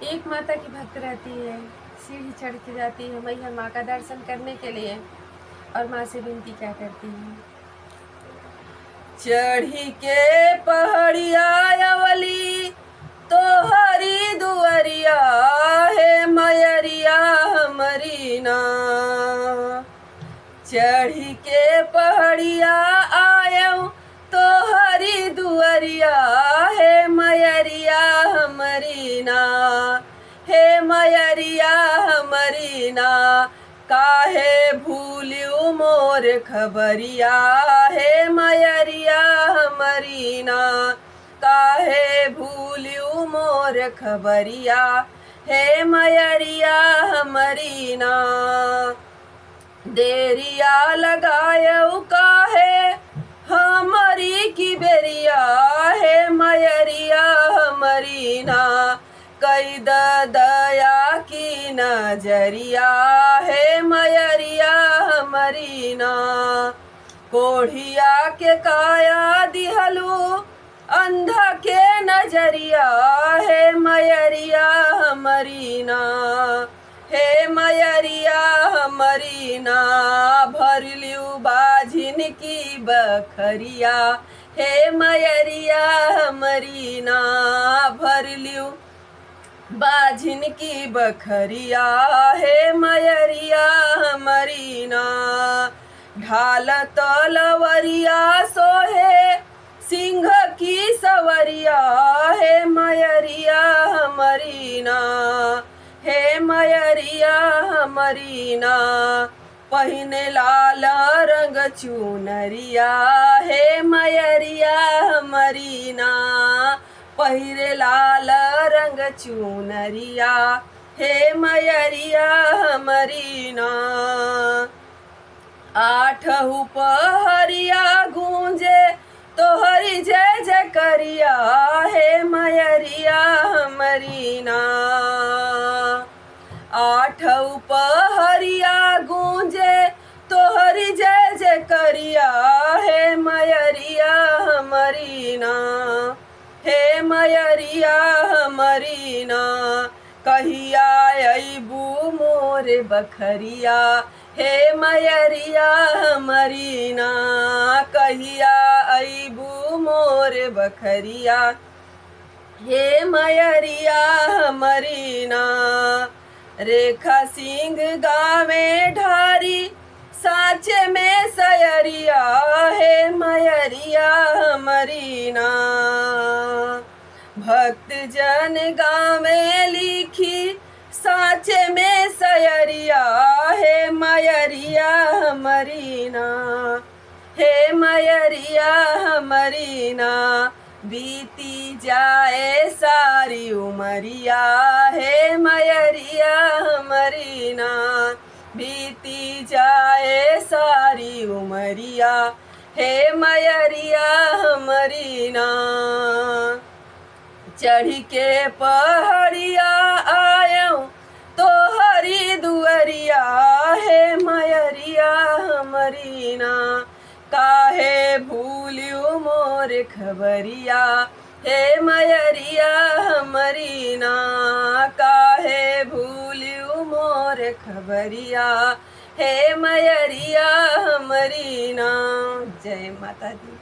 एक माता की भक्त रहती है, सीढ़ी चढ़ के जाती है मैया माँ का दर्शन करने के लिए और माँ से विनती क्या करती है। चढ़ी के पहाड़िया अवली तो हरी दुअरिया है मयरिया हमारी ना। चढ़ी के पहाड़िया आयो तो हरी दुअरिया है मयरिया हमारी ना। हे मयरिया हमारी ना काहे भूलियो मोर खबरिया। हे मयरिया हमारी ना काहे भूलियो मोर खबरिया। हे मयरिया हमारी ना देरिया लगायो काहे हमारी की बेरिया। हे मयरिया हमारी ना कई दया की नजरिया। हे मयरिया हमारी ना कोढ़िया के काया दिहलू अंधा के नजरिया। हे मयरिया हमारी ना हे मयरिया हमारी ना भरलियू बाझिन की बखरिया। हे मयरिया हमारी ना भरलियू बाझिन की बखरिया। हे मयरिया हमारी ना ढाल तलवरिया सोहे सिंह की सवरिया। हे मयरिया हमारी ना हे मयरिया हमारी ना पहिने लाल रंग चुनरिया। हे मयरिया हमारी ना पहिरे लाल रंग चुनरिया। हे मयरिया हमारी ना आठहु पहरिया गूंजे तोहरी जय जय करिया। हे मयरिया हमारी ना आठहु पहरिया गूंजे तोहरी जय जय करिया। हे मयरिया हमारी ना हे मयरिया हमारी ना कहिया अइबू मोरे बखरिया। हे मयरिया हमारी ना कहिया अइबू मोरे बखरिया। हे मयरिया हमारी ना रेखा सिंह गावे ढारी साचे में सयरिया। हे मयरिया हमारी ना भक्त जन गावे लिखी साचे में सयरिया। हे मयरिया हमारी ना हे मयरिया हमारी ना बीती जाए सारी उमरिया। हे मयरिया हमारी ना बीती जाए सारी उमरिया। हे मयरिया हमारी ना चढ़ी के पहाड़िया आयो तो हरी दुअरिया। हे मयरिया हमारी ना काहे भूलियो मोर खबरिया। हे मयरिया हमारी ना काहे भूलियो मोर खबरिया। हे मयरिया हमारी ना जय माता दी।